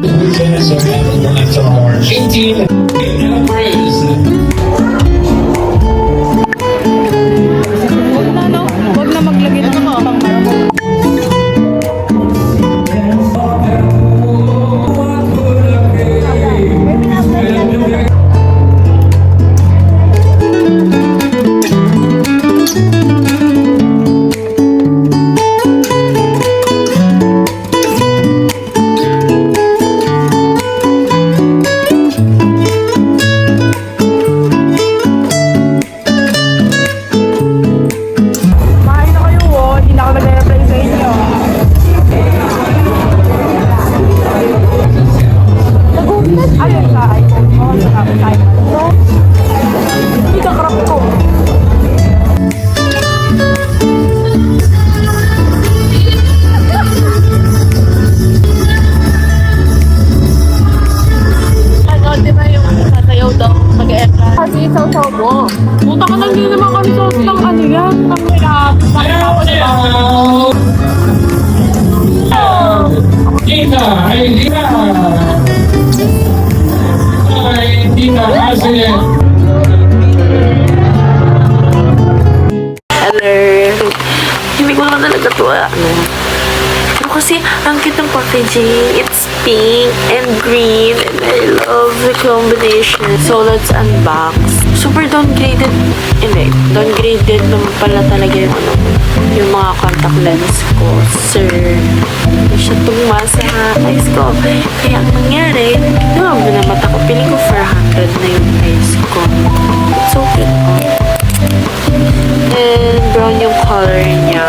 So we'll have some more. 18 and Cruz. Huwag na maglagay ng mga pang-maramo. Puta ka lang, hindi naman kami sa ano yan. Ang hirap. Dina, hey Dina. Hi, Dina, Hazel. Hello. Hindi ko naman talaga to Pero kasi, ang cute ng packaging. It's pink and green. And I love the combination. So, let's unbox. Super downgraded. Hindi. Downgraded naman pala talaga yung yung mga contact lens ko. Sir. Hindi siya tugma sa eyes ko. Kaya ang nangyari, nawag na mata ko. Piling ko 400 na yung eyes ko. It's so cute. And brown yung color niya.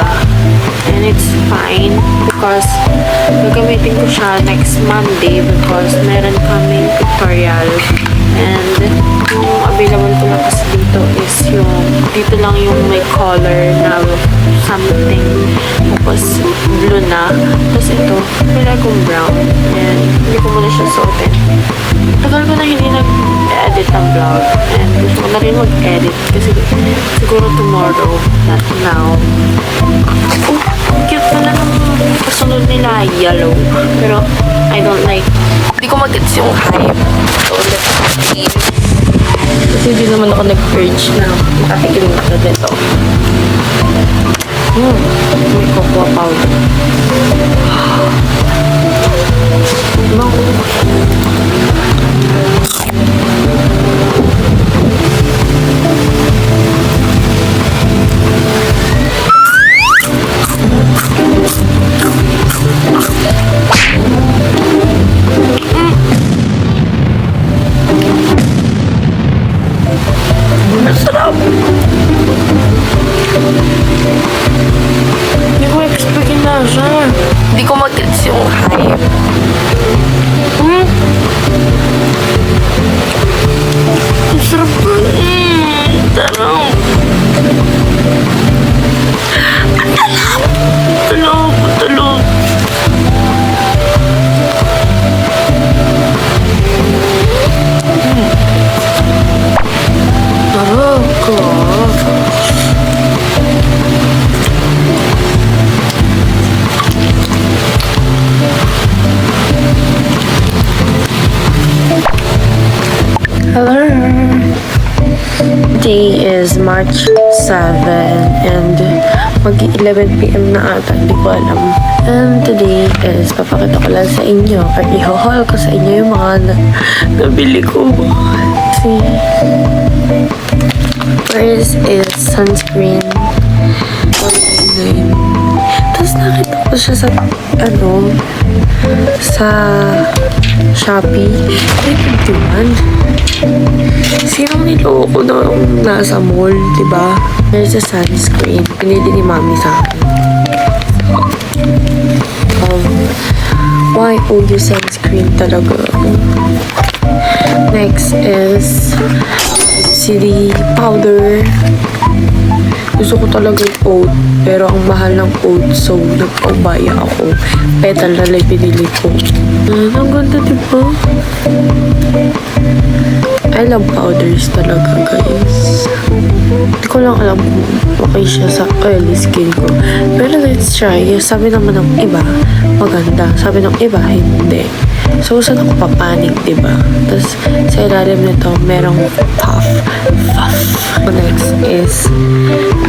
And it's fine because gagamitin ko siya next Monday because meron kaming pictorial. And yung available ko lang kasi dito is dito lang yung may color na something. Tapos blue na. Tapos ito, wala kong brown. And hindi ko muna siya suotin. Tagal ko na hindi nag-edit ng vlog. And gusto ko na rin mag-edit kasi siguro tomorrow, not now. Oh, cute pala ng kasunod nila, yellow. Pero I don't like. Hindi ko mag-gets yung hype. So, let's see. Kasi hindi naman ako nag-urge na makatigil na ako dito. May cocoa powder. Sarap! Hindi ko expect na siya. Hindi ko mag-gets yung hype. Ang sarap ko. Sarap! Ang talap! Talap! Talap! Hello! Today is March 7 and mag-11 PM na ata, hindi ko alam. And today is papakita ko lang sa inyo or i-haul ko sa inyo yung mga nabili ko. See? First is sunscreen 199. Tapos nakita ko siya sa sa Shopee. Ay, 51. Sinong niloko na nasa mall, diba? There's a sunscreen. Pinili ni Mami sa akin. Why OU sunscreen talaga? Next is CD powder. Gusto ko talaga yung oat, pero ang mahal ng oat, so nagpaubaya ako. Petal na lang pinili ko. Ang ganda, diba? I love powders talaga, guys. Hindi ko lang alam kung okay siya sa oily skin ko. Pero let's try. Sabi naman ng iba, maganda. Sabi ng iba, hindi. So, saan ako papanik, diba? Tapos, sa ilalim nito, merong puff. Next is,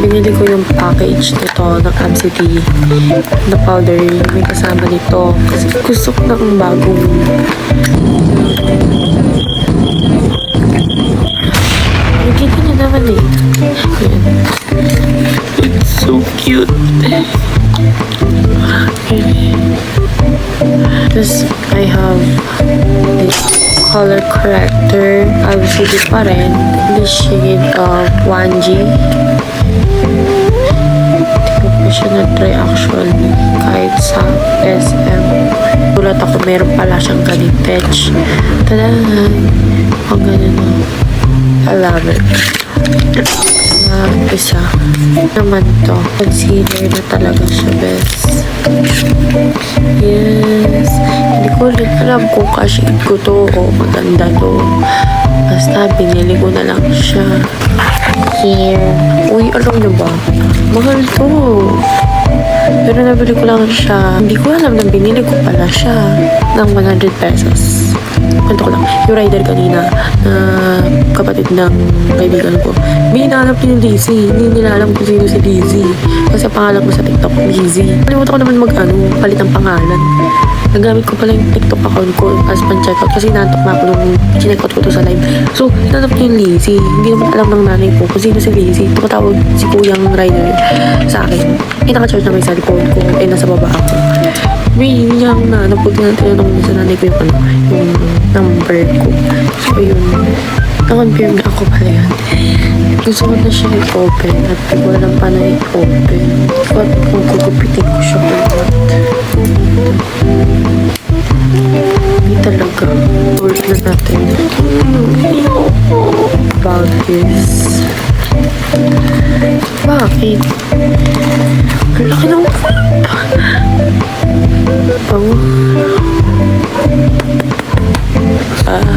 binili ko yung package nito ng MCT na powder. May kasama nito. Kasi gusto ko ng bagong nakikita niyo naman eh. Ayan. It's so cute. Tapos, I have this color corrector. LCD pa rin. The shade of 1G. Hindi ko pa siya na-try actually. Kahit sa SM. Gulat ako, meron pala siyang ganit fetch. Tada! Ang ganun o. I love it. Isa naman to. Concealer na talaga siya, best. Yes. Hindi ko rin alam kung ka-shade ko to o maganda to. Basta binili ko na lang siya. Here. Uy, alam nyo ba? Mahal to. Pero nabili ko lang siya. Hindi ko alam na binili ko pala siya ng 100 pesos. Kwento ko lang. Yung rider kanina na kapatid ng kaibigan ko. May hinahanap ni Lizzie. Hindi nila alam kung sino si Lizzie. Kasi pangalan ko sa TikTok, Lizzie. Kalimutan ko naman palit ng pangalan. Nagamit ko pala yung TikTok account ko as pan-checkout kasi nantok na ako nung chinekout ko to sa live. So, hinanap niya yung Lizzie. Hindi naman alam ng nanay ko kung sino si Lizzie. Tumatawag si kuyang rider sa akin. Naka-charge na may cellphone ko. Nasa baba ako. May yung napag na tinanong niya sa nanay ko yung number ko. So, yun. Na-confirm na ako pala yun. Gusto ko na siya i-open at di ko alam paano i-open. At kung kukupitin ko siya or what. Hindi talaga. Work na natin. Bagis. Bakit? Ang laki ng bango.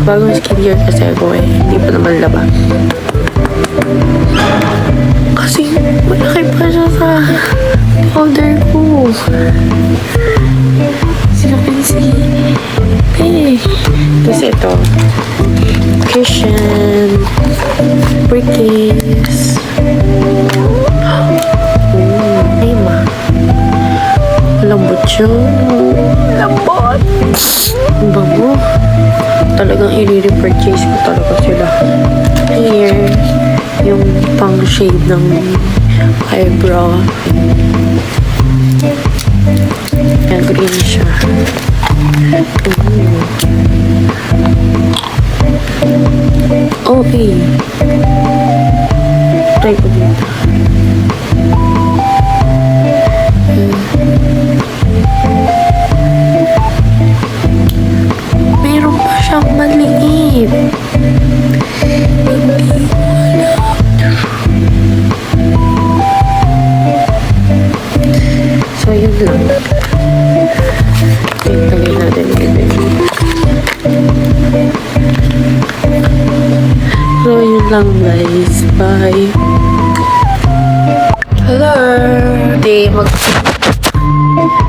Bagong skincare kasi ako eh. Hindi pa naman laba. Kasi malaki pa siya sa powder ko. Sinapinsi. Eh. Tapos ito. Cushion. Brickies. Ay ma. Lambot siya. Lambot. Ang bango. Talagang i-repurchase ko talaga sila. Here, yung pang shade ng eyebrow. Yan, green siya. Okay. Try ko dito. Meron pa siyang maliit. Hindi ko alam. So, yun lang. Tingnan natin yun. So, yun lang guys. Bye. Hello!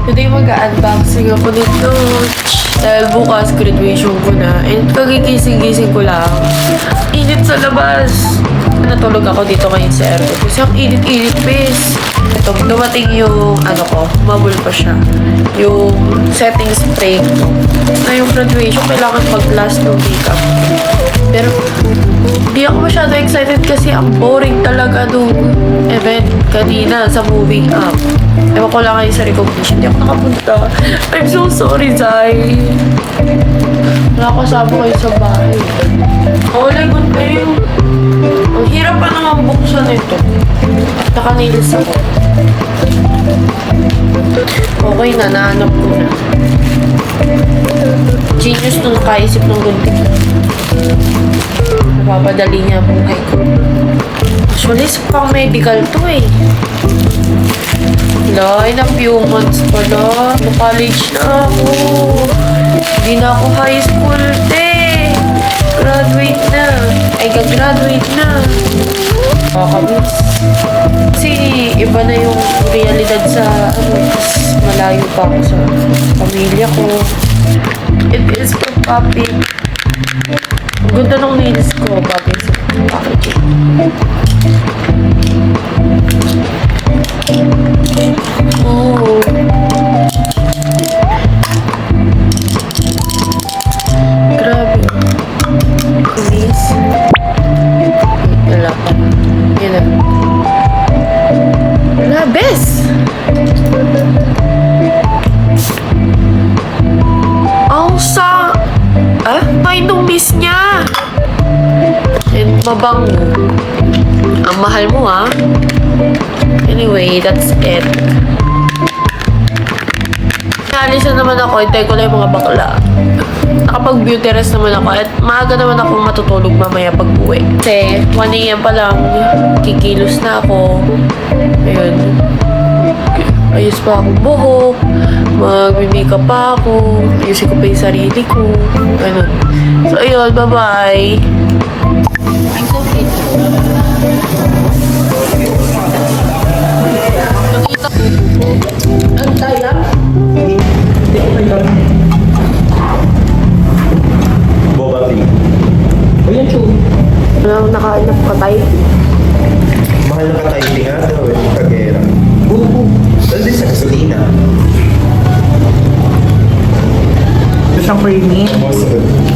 Today mag-unboxing ako nito. Dahil bukas graduation ko na. And kagigising-gising ko lang. Init sa labas. Natulog ako dito ngayon sa airport. Kasi ang init-init, bes. Ito, dumating yung mabul pa siya. Yung setting spray ko. Na yung graduation, kailangan mag-last ng makeup. Pero, di ako masyado excited kasi ang boring talaga nung event kanina sa moving up. Ewan ko lang ngayon sa recognition. Di ako nakapunta. I'm so sorry, Zay. Nakakasama kayo sa bahay. Oh, lagot kayo. Ang hirap pa naman buksan ito. Naka-nails ako. Okay na, nahanap ko na. Genius to nakaisip ng gunting. Napapadali niya ang buhay ko. Actually, pang medical to eh. Lay, na few months pa na. College na ako. Hindi na ako high school, te. Graduate na. Ay, gagraduate na. Kakamiss. Kasi iba na yung realidad sa, malayo pa ako sa pamilya ko. It is Papi. Ang ganda ng nails ko, papi. Oh. Grabe. Please. Wala pa. Yun na. Labes! Ang sa... may numis niya! And mabango. Ang mahal mo, ha? Anyway, that's it. Naalis na naman ako. Hintay ko lang yung mga bakla. Nakapag-beauty rest naman ako. At maaga naman akong matutulog mamaya pag-uwi. Kasi 1 AM pa lang, kikilos na ako. Ayun. Ayos pa akong buhok. Mag-makeup pa ako. Ayusin ko pa yung sarili ko. Ganun. So, ayun. Bye-bye. I'm so fit. Ang taya? Boba tea. Ayan, chum. Walang nakain na patay. Mahal na ka-typing nga daw eh, kagera. Nandun sa gasolina. Ito siyang creamy. Most of it.